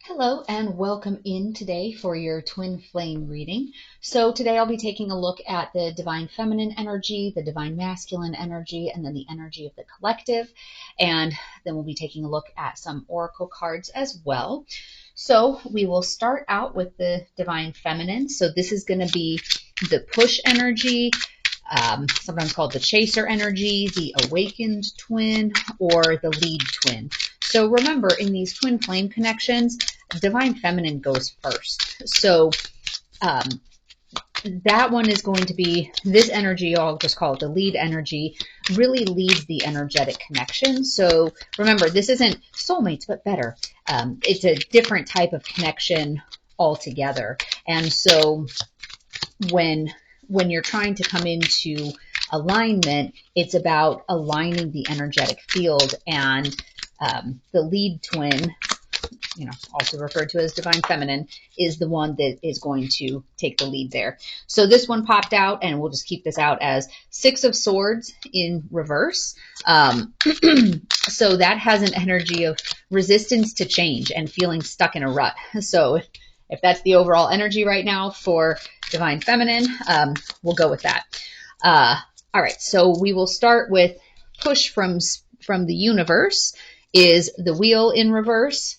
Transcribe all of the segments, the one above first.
Hello and welcome in today for your twin flame reading. So today I'll be taking a look at the divine feminine energy, the divine masculine energy, and then the energy of the collective. And then we'll be taking a look at some oracle cards as well. So we will start out with the divine feminine. So this is going to be the push energy, sometimes called the chaser energy, the awakened twin, or the lead twin. So remember, in these twin flame connections, divine feminine goes first. So that one is going to be this energy, I'll just call it the lead energy, really leads the energetic connection. So remember, this isn't soulmates, but better. It's a different type of connection altogether. And so when you're trying to come into alignment, it's about aligning the energetic field, and the lead twin, also referred to as divine feminine, is the one that is going to take the lead there. So this one popped out, and we'll just keep this out as Six of Swords in reverse. So that has an energy of resistance to change and feeling stuck in a rut. So if that's the overall energy right now for divine feminine, we'll go with that. All right, so we will start with push from the universe is the wheel in reverse.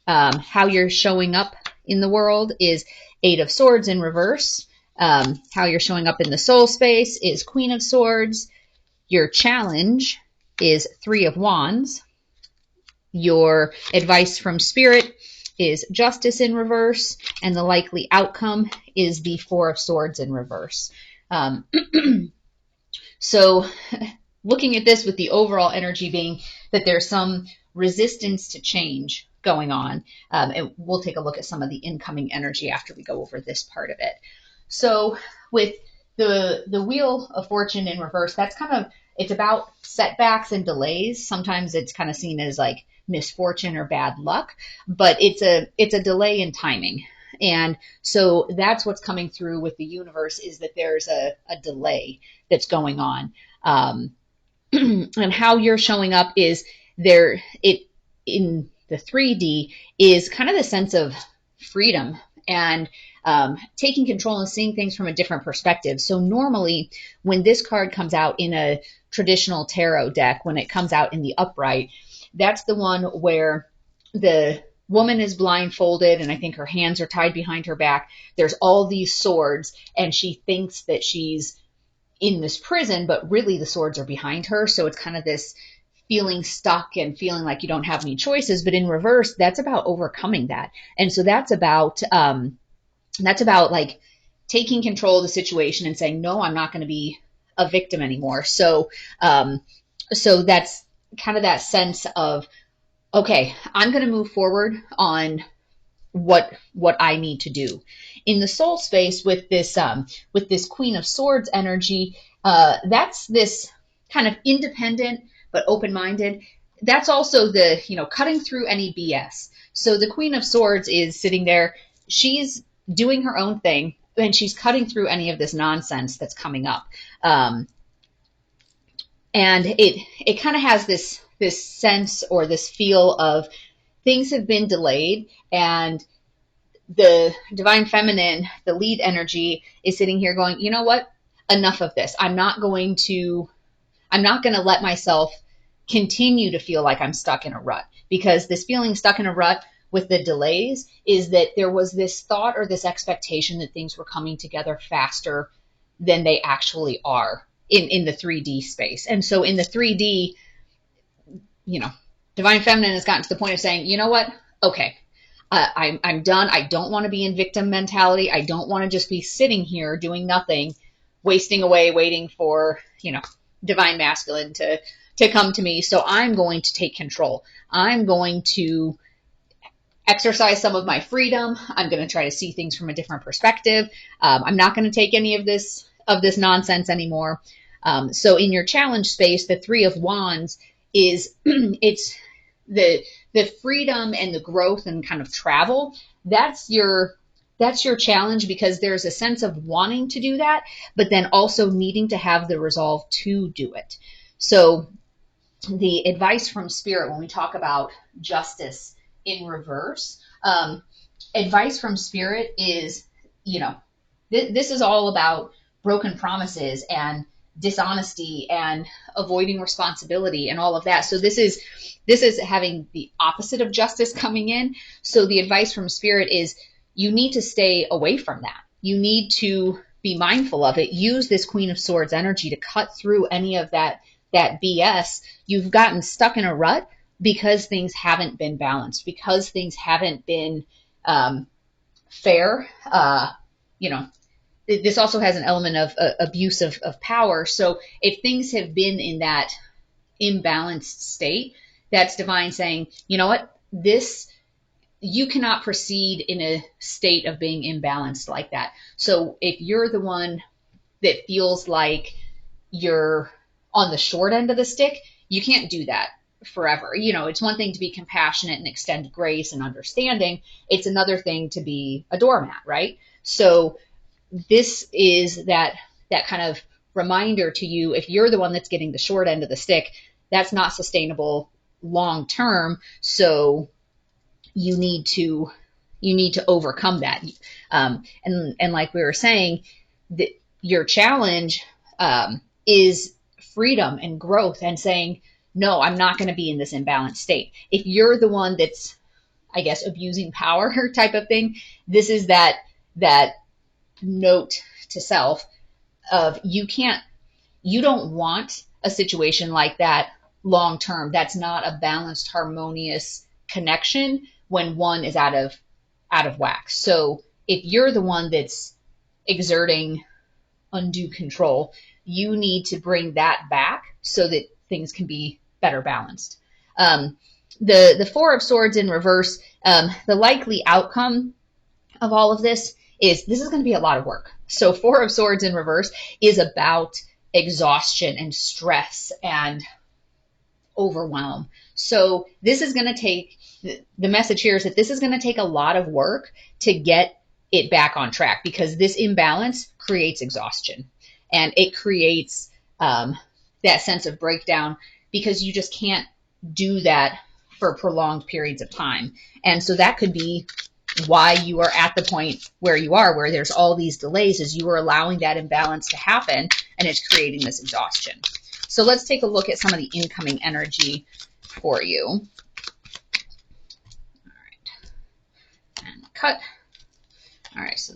How you're showing up in the world is Eight of Swords in reverse. How you're showing up in the soul space is Queen of Swords. Your challenge is Three of Wands. Your advice from Spirit is Justice in reverse, and the likely outcome is the Four of Swords in reverse. So looking at this with the overall energy being that there's some resistance to change going on, and we'll take a look at some of the incoming energy after we go over this part of it. So with the Wheel of Fortune in reverse, it's about setbacks and delays. Sometimes it's kind of seen as like misfortune or bad luck, but it's a delay in timing. And so that's what's coming through with the universe, is that there's a delay that's going on. And how you're showing up is in the 3D is kind of the sense of freedom and taking control and seeing things from a different perspective. So normally when this card comes out in a traditional tarot deck, when it comes out in the upright, that's the one where the woman is blindfolded, and I think her hands are tied behind her back. There's all these swords, and she thinks that she's in this prison, but really the swords are behind her. So it's kind of this feeling stuck and feeling like you don't have any choices. But in reverse, that's about overcoming that. And so that's about like taking control of the situation and saying, no, I'm not going to be a victim anymore. So that's kind of that sense of, okay, I'm going to move forward on what I need to do. In the soul space with this Queen of Swords energy, that's this kind of independent but open-minded. That's also the, cutting through any BS. So the Queen of Swords is sitting there. She's doing her own thing, and she's cutting through any of this nonsense that's coming up. And it kind of has this sense or this feel of things have been delayed, and the divine feminine, the lead energy, is sitting here going, you know what? Enough of this. I'm not going to let myself continue to feel like I'm stuck in a rut, because this feeling stuck in a rut with the delays is that there was this thought or this expectation that things were coming together faster than they actually are in the 3D space. And so in the 3D, divine feminine has gotten to the point of saying, you know what? Okay, I'm done. I don't want to be in victim mentality. I don't want to just be sitting here doing nothing, wasting away, waiting for, divine masculine to come to me. So I'm going to take control. I'm going to exercise some of my freedom. I'm going to try to see things from a different perspective. I'm not going to take any of this nonsense anymore. So in your challenge space, the Three of Wands is it's the freedom and the growth and kind of travel. That's your challenge, because there's a sense of wanting to do that, but then also needing to have the resolve to do it. So the advice from Spirit, when we talk about justice in reverse, advice from spirit is, you know, this is all about broken promises and dishonesty and avoiding responsibility and all of that. So this is having the opposite of justice coming in. So the advice from spirit is you need to stay away from that. You need to be mindful of it. Use this Queen of Swords energy to cut through any of that BS. You've gotten stuck in a rut because things haven't been balanced, because things haven't been fair. You know, this also has an element of abuse of power. So if things have been in that imbalanced state, that's divine saying, you know what, you cannot proceed in a state of being imbalanced like that. So if you're the one that feels like you're on the short end of the stick, you can't do that forever. You know, it's one thing to be compassionate and extend grace and understanding. It's another thing to be a doormat, right? So this is that kind of reminder to you, if you're the one that's getting the short end of the stick, that's not sustainable long term. So you need to overcome that. And like we were saying, your challenge is freedom and growth and saying, no, I'm not going to be in this imbalanced state. If you're the one that's, I guess, abusing power type of thing, this is that note to self of you don't want a situation like that long term. That's not a balanced, harmonious connection when one is out of whack. So if you're the one that's exerting undue control, you need to bring that back so that things can be better balanced. The Four of Swords in reverse, the likely outcome of all of this is going to be a lot of work. So Four of Swords in reverse is about exhaustion and stress and overwhelm. So this is going to take, the message here is that this is going to take a lot of work to get it back on track, because this imbalance creates exhaustion and it creates that sense of breakdown, because you just can't do that for prolonged periods of time. And so that could be why you are at the point where you are, where there's all these delays, is you are allowing that imbalance to happen and it's creating this exhaustion. So let's take a look at some of the incoming energy for you. All right, and cut. All right, so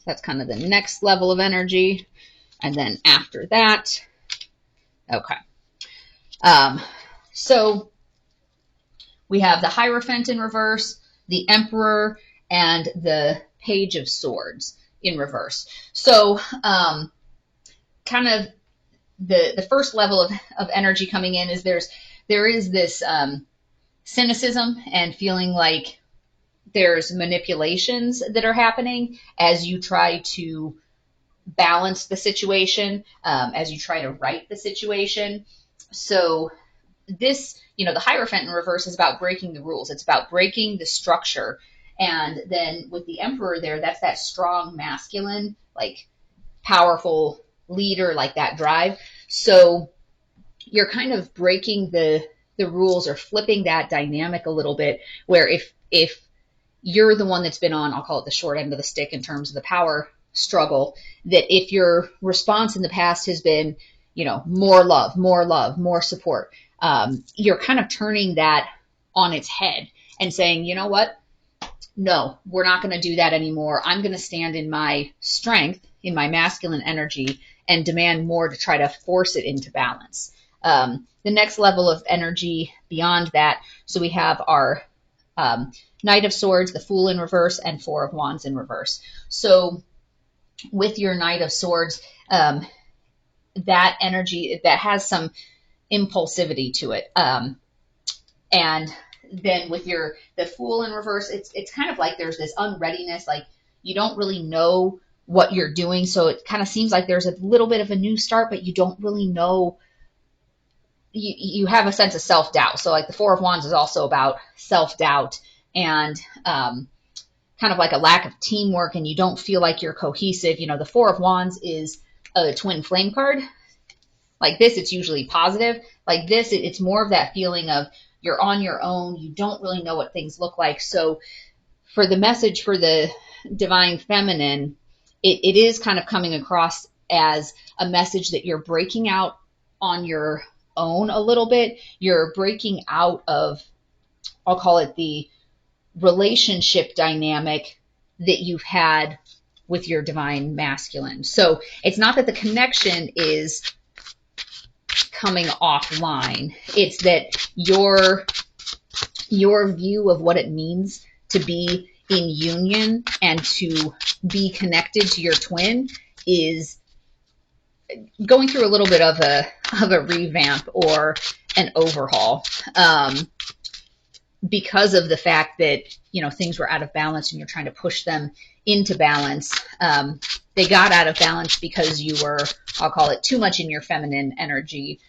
that's kind of the next level of energy. And then after that, okay. So we have the Hierophant in reverse, the Emperor, and the Page of Swords in reverse. So kind of the first level of energy coming in is there is this cynicism and feeling like there's manipulations that are happening as you try to balance the situation, as you try to right the situation. So this, the Hierophant in reverse is about breaking the rules. It's about breaking the structure. And then with the Emperor there, that's that strong masculine, like powerful leader, like that drive. So you're kind of breaking the rules or flipping that dynamic a little bit, where if you're the one that's been on, I'll call it the short end of the stick in terms of the power struggle, that if your response in the past has been, more love, more support, you're kind of turning that on its head and saying, you know what? No, we're not going to do that anymore. I'm going to stand in my strength, in my masculine energy, and demand more to try to force it into balance. The next level of energy beyond that, so we have our Knight of Swords, the Fool in reverse, and Four of Wands in reverse. So with your Knight of Swords, that energy, that has some impulsivity to it. And then with the Fool in reverse, it's kind of like there's this unreadiness, like you don't really know what you're doing. So it kind of seems like there's a little bit of a new start, but you don't really know. You have a sense of self-doubt. So like the Four of Wands is also about self-doubt and kind of like a lack of teamwork, and you don't feel like you're cohesive. The Four of Wands is a twin flame card. Like this, it's usually positive. Like this, it's more of that feeling of you're on your own. You don't really know what things look like. So for the message for the divine feminine, it is kind of coming across as a message that you're breaking out on your own a little bit. You're breaking out of, I'll call it the relationship dynamic that you've had with your divine masculine. So it's not that the connection is coming offline. It's that your view of what it means to be in union and to be connected to your twin is going through a little bit of a revamp or an overhaul, because of the fact that things were out of balance and you're trying to push them into balance. They got out of balance because you were, I'll call it, too much in your feminine energy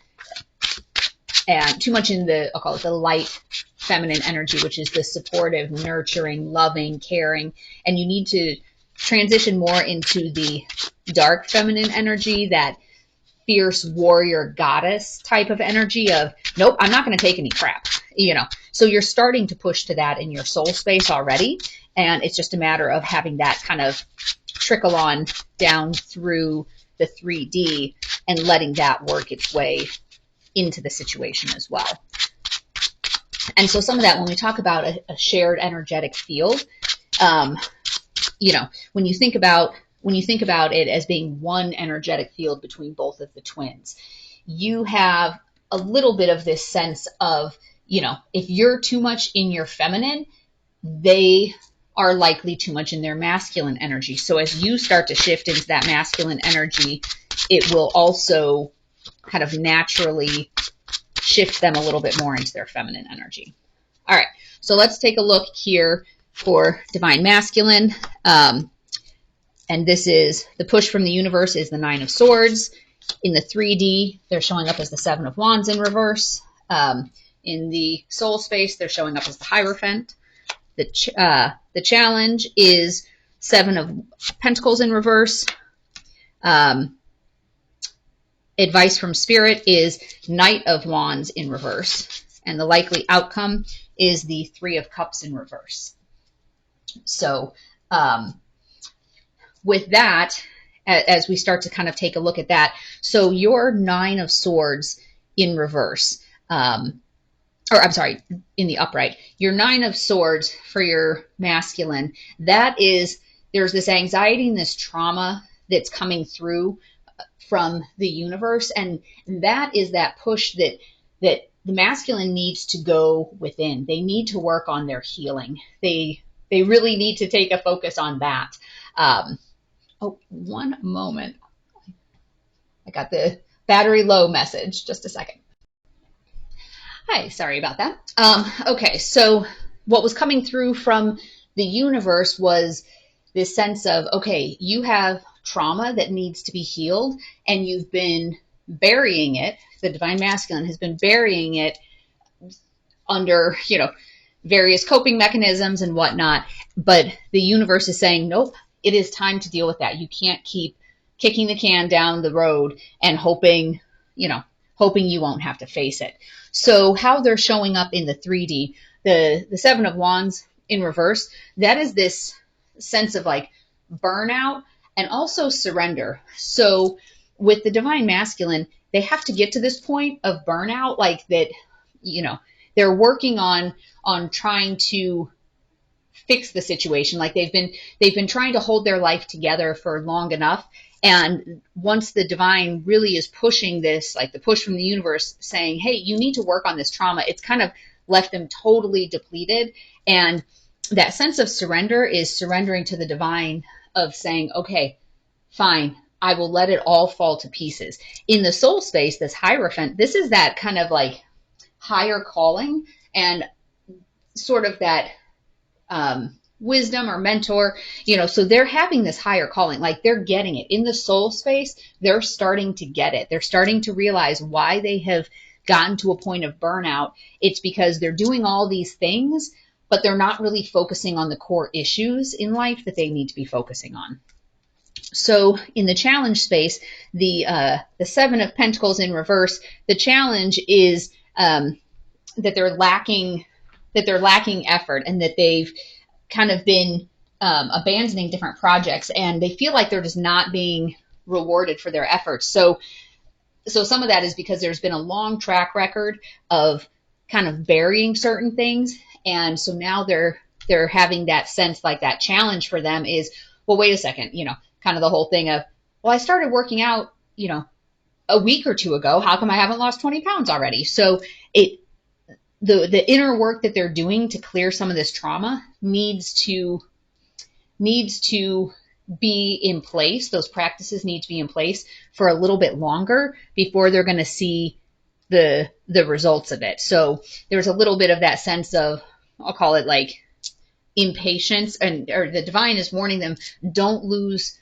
and too much in the, I'll call it the light feminine energy, which is the supportive, nurturing, loving, caring. And you need to transition more into the dark feminine energy, that fierce warrior goddess type of energy of, nope, I'm not going to take any crap, So you're starting to push to that in your soul space already. And it's just a matter of having that kind of trickle on down through the 3D and letting that work its way into the situation as well. And so some of that, when we talk about a shared energetic field, when you think about it as being one energetic field between both of the twins, you have a little bit of this sense of, if you're too much in your feminine, they are likely too much in their masculine energy. So as you start to shift into that masculine energy, it will also kind of naturally shift them a little bit more into their feminine energy. All right, so let's take a look here for divine masculine. And this is the push from the universe is the 9 of Swords. In the 3D, they're showing up as the 7 of Wands in reverse. In the soul space, they're showing up as the Hierophant. The challenge is 7 of Pentacles in reverse. Advice from Spirit is Knight of Wands in reverse. And the likely outcome is the 3 of Cups in reverse. So with that, as we start to kind of take a look at that, so your 9 of Swords in reverse, in the upright, your 9 of Swords for your masculine, that is, there's this anxiety and this trauma that's coming through from the universe, and that is that push that the masculine needs to go within. They need to work on their healing. They really need to take a focus on that. One moment. I got the battery low message. Just a second. Hi, sorry about that. Okay, so what was coming through from the universe was this sense of, okay, you have trauma that needs to be healed, and you've been burying it. The divine masculine has been burying it under, various coping mechanisms and whatnot. But the universe is saying, nope, it is time to deal with that. You can't keep kicking the can down the road and hoping you won't have to face it. So how they're showing up in the 3D, the 7 of Wands in reverse, that is this sense of like burnout and also surrender. So with the divine masculine, they have to get to this point of burnout, like that, they're working on trying to fix the situation. Like they've been trying to hold their life together for long enough. And once the divine really is pushing this, like the push from the universe saying, hey, you need to work on this trauma, it's kind of left them totally depleted. And that sense of surrender is surrendering to the divine of saying, okay, fine, I will let it all fall to pieces. In the soul space, this Hierophant, this is that kind of like higher calling and sort of that wisdom or mentor, so they're having this higher calling, like they're getting it. In the soul space, they're starting to get it. They're starting to realize why they have gotten to a point of burnout. It's because they're doing all these things, but they're not really focusing on the core issues in life that they need to be focusing on. So in the challenge space, the 7 of Pentacles in reverse, the challenge is that they're lacking effort, and that they've kind of been abandoning different projects, and they feel like they're just not being rewarded for their efforts. So some of that is because there's been a long track record of kind of burying certain things, and so now they're having that sense, like that challenge for them is, well, wait a second, kind of the whole thing of, well, I started working out, a week or two ago. How come I haven't lost 20 pounds already? So the inner work that they're doing to clear some of this trauma needs to be in place. Those practices need to be in place for a little bit longer before they're going to see the results of it. So there's a little bit of that sense of, I'll call it like impatience, or the divine is warning them, don't lose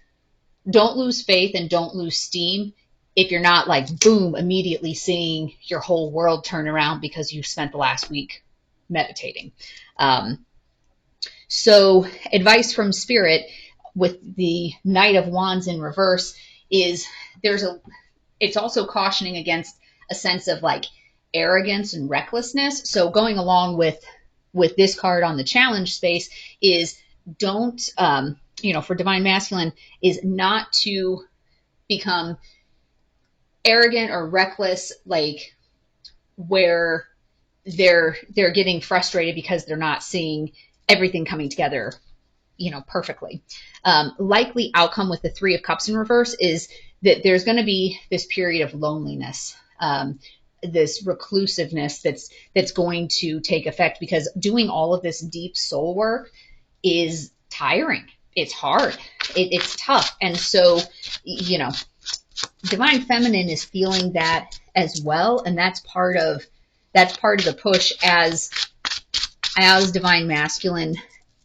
faith and don't lose steam if you're not like, boom, immediately seeing your whole world turn around because you spent the last week meditating. So advice from Spirit with the Knight of Wands in reverse is it's also cautioning against a sense of like arrogance and recklessness. So going along with this card on the challenge space is don't, for Divine Masculine, is not to become arrogant or reckless, like where they're getting frustrated because they're not seeing everything coming together, perfectly. Likely outcome with the Three of Cups in reverse is that there's going to be this period of loneliness, this reclusiveness that's going to take effect, because doing all of this deep soul work is tiring. It's hard. It's tough. And so, Divine Feminine is feeling that as well. And that's part of the push as Divine Masculine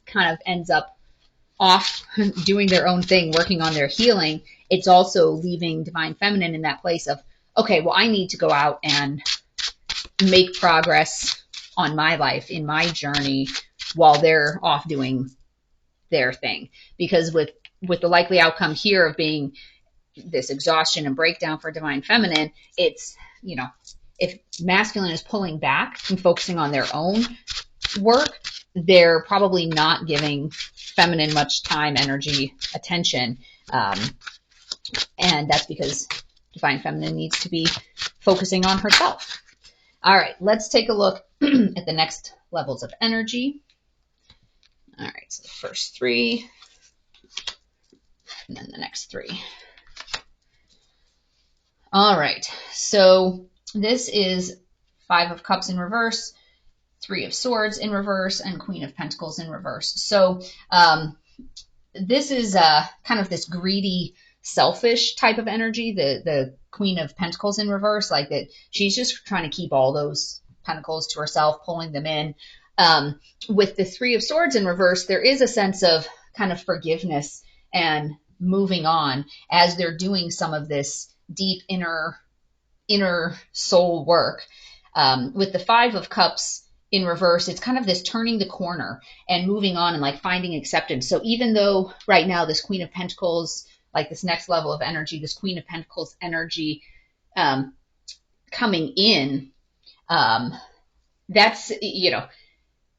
kind of ends up off doing their own thing, working on their healing. It's also leaving Divine Feminine in that place of, okay, well, I need to go out and make progress on my life, in my journey, while they're off doing their thing. Because with the likely outcome here of being this exhaustion and breakdown for Divine Feminine, it's, if masculine is pulling back and focusing on their own work, they're probably not giving feminine much time, energy, attention. And that's because Divine Feminine needs to be focusing on herself. All right, let's take a look at the next levels of energy. All right, so the first three, and then the next three. All right, so this is Five of Cups in reverse, Three of Swords in reverse, and Queen of Pentacles in reverse. So this is kind of this greedy, selfish type of energy. The Queen of Pentacles in reverse, like that she's just trying to keep all those pentacles to herself, pulling them in. With the Three of Swords in reverse, there is a sense of kind of forgiveness and moving on as they're doing some of this deep inner soul work. With the Five of Cups in reverse, it's kind of this turning the corner and moving on and like finding acceptance. So even though right now this Queen of Pentacles, like this next level of energy, this Queen of Pentacles energy coming in, that's,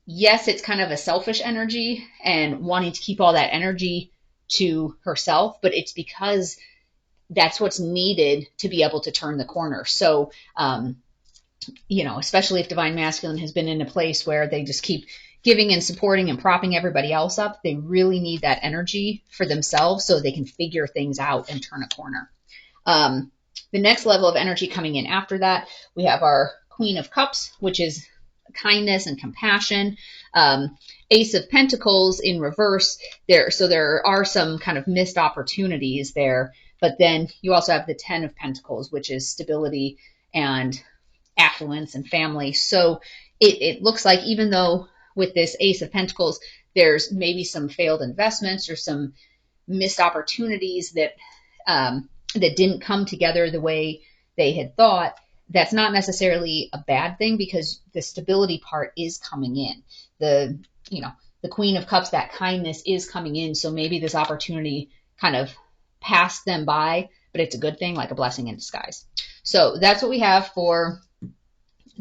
yes, it's kind of a selfish energy and wanting to keep all that energy to herself, but it's because that's what's needed to be able to turn the corner. So, especially if Divine Masculine has been in a place where they just keep giving and supporting and propping everybody else up, they really need that energy for themselves so they can figure things out and turn a corner. The next level of energy coming in after that, we have our Queen of Cups, which is kindness and compassion. Ace of Pentacles in reverse there. So there are some kind of missed opportunities there, but then you also have the 10 of Pentacles, which is stability and affluence and family. So it looks like, even though with this Ace of Pentacles, there's maybe some failed investments or some missed opportunities that didn't come together the way they had thought, that's not necessarily a bad thing, because the stability part is coming in. The Queen of Cups, that kindness is coming in. So maybe this opportunity kind of passed them by, but it's a good thing, like a blessing in disguise. So that's what we have for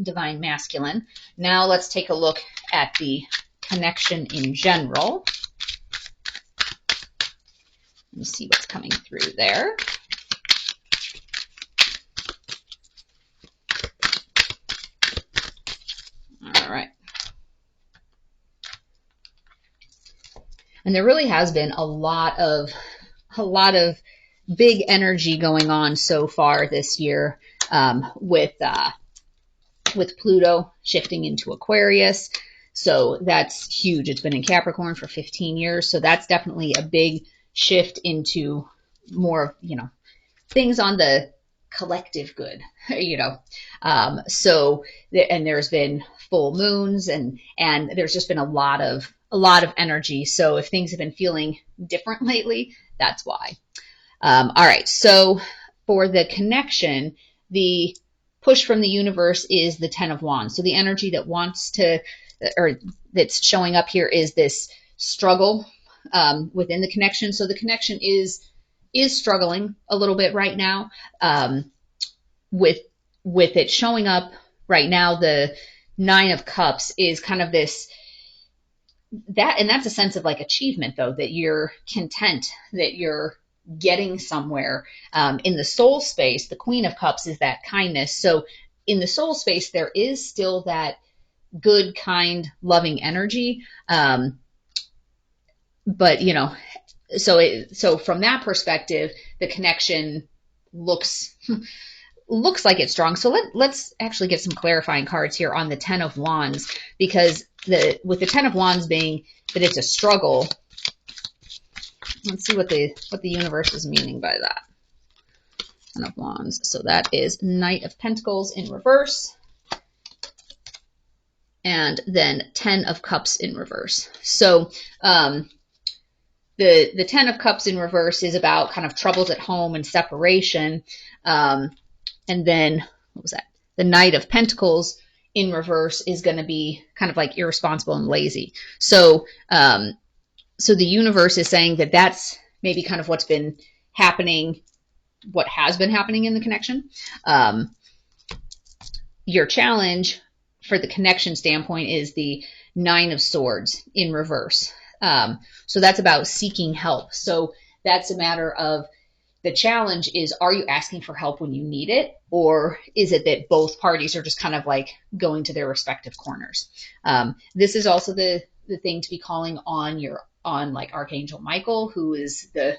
divine masculine. Now let's take a look at the connection in general. Let me see what's coming through there. All right. And there really has been a lot of big energy going on so far this year, with Pluto shifting into Aquarius. So that's huge. It's been in Capricorn for 15 years. So that's definitely a big shift into more, things on the collective good, and there's been full moons and there's just been a lot of energy. So if things have been feeling different lately, that's why. All right. So for the connection, the push from the universe is the 10 of Wands. So the energy that wants to, or that's showing up here, is this struggle within the connection. So the connection is struggling a little bit right now, with it showing up right now. The 9 of Cups is kind of this, and that's a sense of like achievement, though, that you're content, that you're getting somewhere. In the soul space, the Queen of Cups is that kindness. So in the soul space, there is still that good, kind, loving energy. But so from that perspective, the connection looks like it's strong. So let's actually get some clarifying cards here on the 10 of Wands, because with the 10 of Wands being that it's a struggle. Let's see what the universe is meaning by that. 10 of Wands. So that is Knight of Pentacles in reverse, and then 10 of Cups in reverse. So the 10 of Cups in reverse is about kind of troubles at home and separation. And then, what was that? The Knight of Pentacles in reverse is going to be kind of like irresponsible and lazy. So, so the universe is saying that that's maybe kind of what's been happening, what has been happening in the connection. Your challenge for the connection standpoint is the 9 of Swords in reverse. So that's about seeking help. So that's a matter of, the challenge is, are you asking for help when you need it? Or is it that both parties are just kind of like going to their respective corners? This is also the thing to be calling on like Archangel Michael, who is the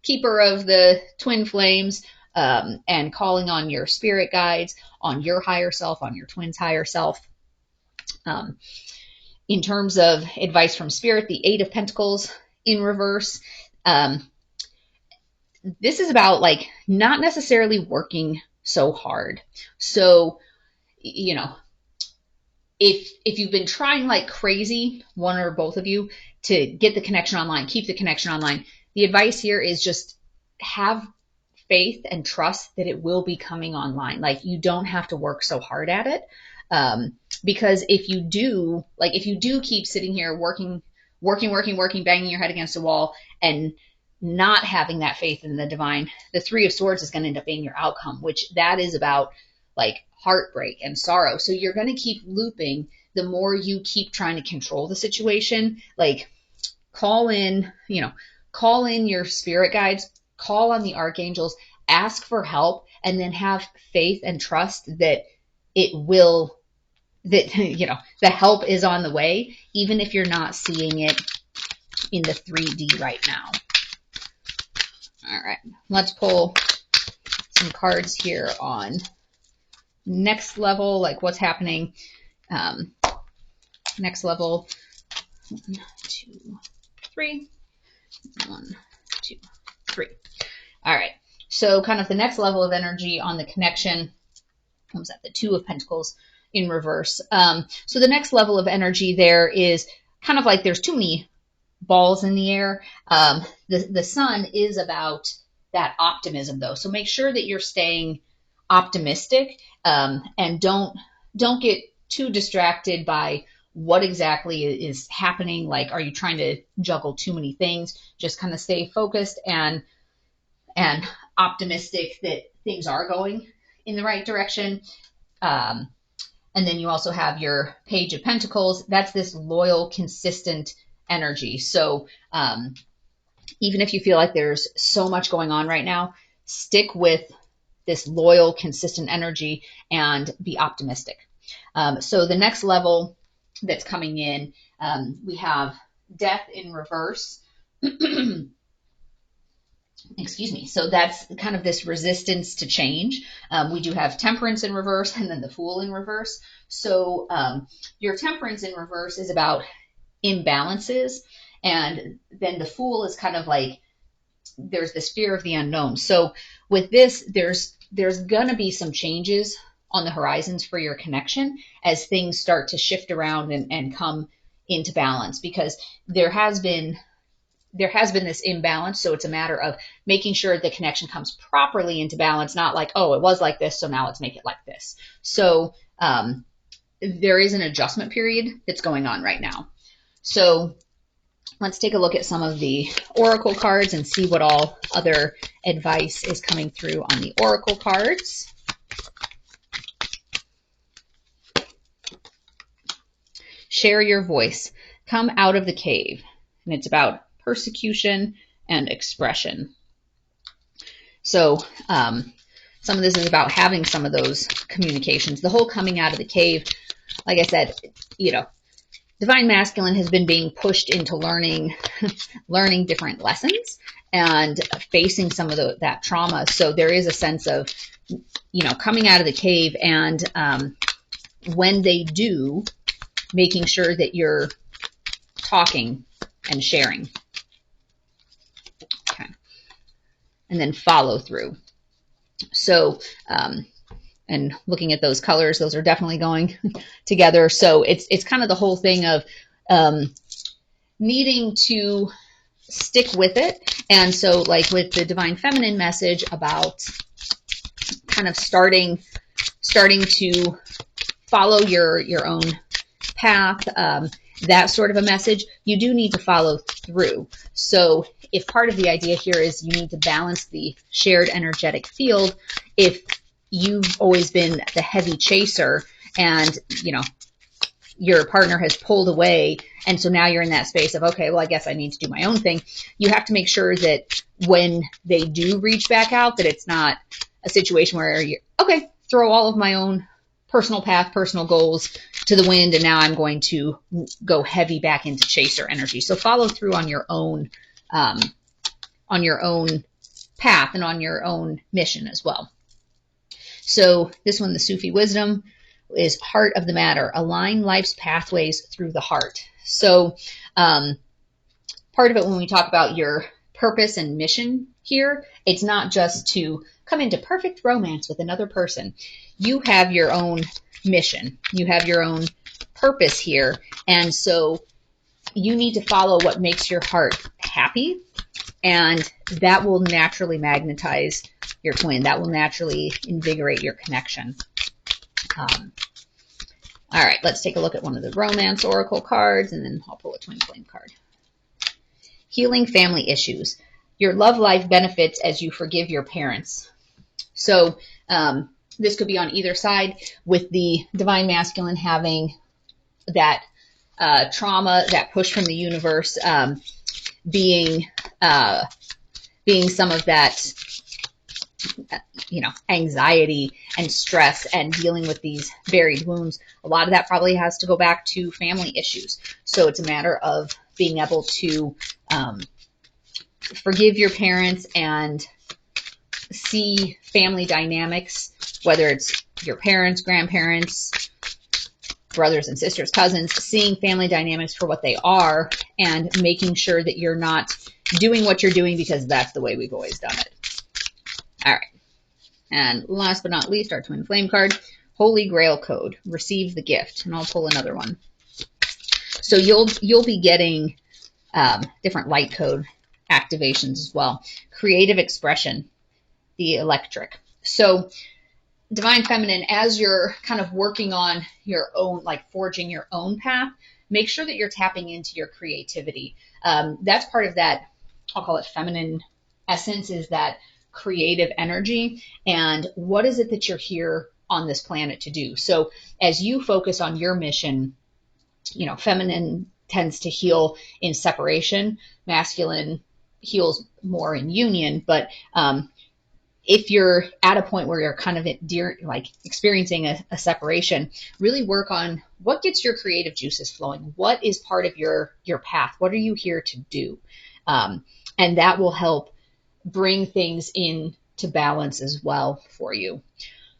keeper of the twin flames, and calling on your spirit guides, on your higher self, on your twin's higher self. In terms of advice from spirit, the 8 of Pentacles in reverse. This is about like not necessarily working so hard. So, if you've been trying like crazy, one or both of you, to get the connection online, keep the connection online, the advice here is just have faith and trust that it will be coming online. Like, you don't have to work so hard at it. Because if you do keep sitting here working, banging your head against the wall and not having that faith in the divine, the 3 of Swords is going to end up being your outcome, which that is about like heartbreak and sorrow. So you're going to keep looping the more you keep trying to control the situation. Like, call in your spirit guides, call on the archangels, ask for help, and then have faith and trust that the help is on the way, even if you're not seeing it in the 3D right now. All right, let's pull some cards here on next level, like what's happening. Next level, 1, 2, 3. 1, 2, 3. All right, so kind of the next level of energy on the connection comes at the 2 of Pentacles in reverse. So the next level of energy there is kind of like there's too many balls in the air. The sun is about that optimism, though. So make sure that you're staying optimistic, and don't get too distracted by what exactly is happening. Like, are you trying to juggle too many things? Just kind of stay focused and optimistic that things are going in the right direction. And then you also have your Page of Pentacles. That's this loyal, consistent energy. So even if you feel like there's so much going on right now, stick with this loyal, consistent energy and be optimistic. So the next level that's coming in, we have Death in reverse. Excuse me. So that's kind of this resistance to change. We do have Temperance in reverse and then the Fool in reverse. So your Temperance in reverse is about imbalances. And then the Fool is kind of like there's this fear of the unknown. So with this, there's going to be some changes on the horizons for your connection as things start to shift around and come into balance, because there has been this imbalance. So it's a matter of making sure the connection comes properly into balance, not like, oh, it was like this, so now let's make it like this. So there is an adjustment period that's going on right now. So let's take a look at some of the oracle cards and see what all other advice is coming through on the oracle cards. Share your voice. Come out of the cave. And it's about persecution and expression. So some of this is about having some of those communications. The whole coming out of the cave, like I said, Divine Masculine has been being pushed into learning different lessons and facing some of that trauma. So there is a sense of, coming out of the cave, and when they do, making sure that you're talking and sharing. Okay. And then follow through. So, and looking at those colors, those are definitely going together. So it's kind of the whole thing of needing to stick with it. And so like with the Divine Feminine message about kind of starting to follow your own path, that sort of a message, you do need to follow through. So if part of the idea here is you need to balance the shared energetic field, if you've always been the heavy chaser and, your partner has pulled away, and so now you're in that space of, okay, well, I guess I need to do my own thing. You have to make sure that when they do reach back out, that it's not a situation where you're, okay, throw all of my own personal path, personal goals to the wind, and now I'm going to go heavy back into chaser energy. So follow through on your own path and on your own mission as well. So this one, the Sufi wisdom, is heart of the matter. Align life's pathways through the heart. So part of it, when we talk about your purpose and mission here, it's not just to come into perfect romance with another person. You have your own mission. You have your own purpose here. And so you need to follow what makes your heart happy, and that will naturally magnetize your twin. That will naturally invigorate your connection. All right, let's take a look at one of the romance oracle cards, and then I'll pull a twin flame card. Healing family issues. Your love life benefits as you forgive your parents. So this could be on either side, with the Divine Masculine having that trauma, that push from the universe, being some of that, anxiety and stress and dealing with these buried wounds. A lot of that probably has to go back to family issues. So it's a matter of being able to forgive your parents and see family dynamics, whether it's your parents, grandparents, brothers and sisters, cousins, seeing family dynamics for what they are and making sure that you're not doing what you're doing because that's the way we've always done it. All right. And last but not least, our twin flame card, Holy Grail Code. Receive the gift. And I'll pull another one. So you'll be getting different light code activations as well. Creative expression, the electric. So Divine Feminine, as you're kind of working on your own, like forging your own path, make sure that you're tapping into your creativity. That's part of that, I'll call it feminine essence, is that creative energy. And what is it that you're here on this planet to do. So as you focus on your mission, feminine tends to heal in separation, masculine heals more in union. But if you're at a point where you're kind of like experiencing a separation, really work on what gets your creative juices flowing. What is part of your path? What are you here to do? And that will help bring things in to balance as well for you.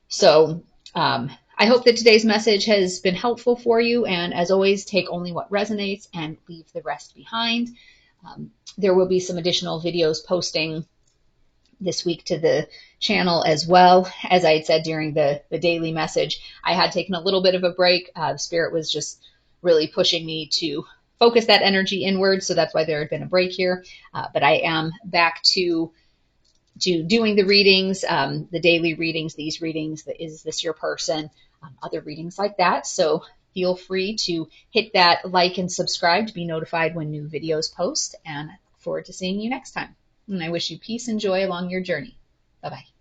So I hope that today's message has been helpful for you. And as always, take only what resonates and leave the rest behind. There will be some additional videos posting this week to the channel as well. As I had said during the daily message, I had taken a little bit of a break. Spirit was just really pushing me to focus that energy inward. So that's why there had been a break here. But I am back to doing the readings, the daily readings, these readings, Is This Your Person, other readings like that. So feel free to hit that like and subscribe to be notified when new videos post. And I look forward to seeing you next time. And I wish you peace and joy along your journey. Bye-bye.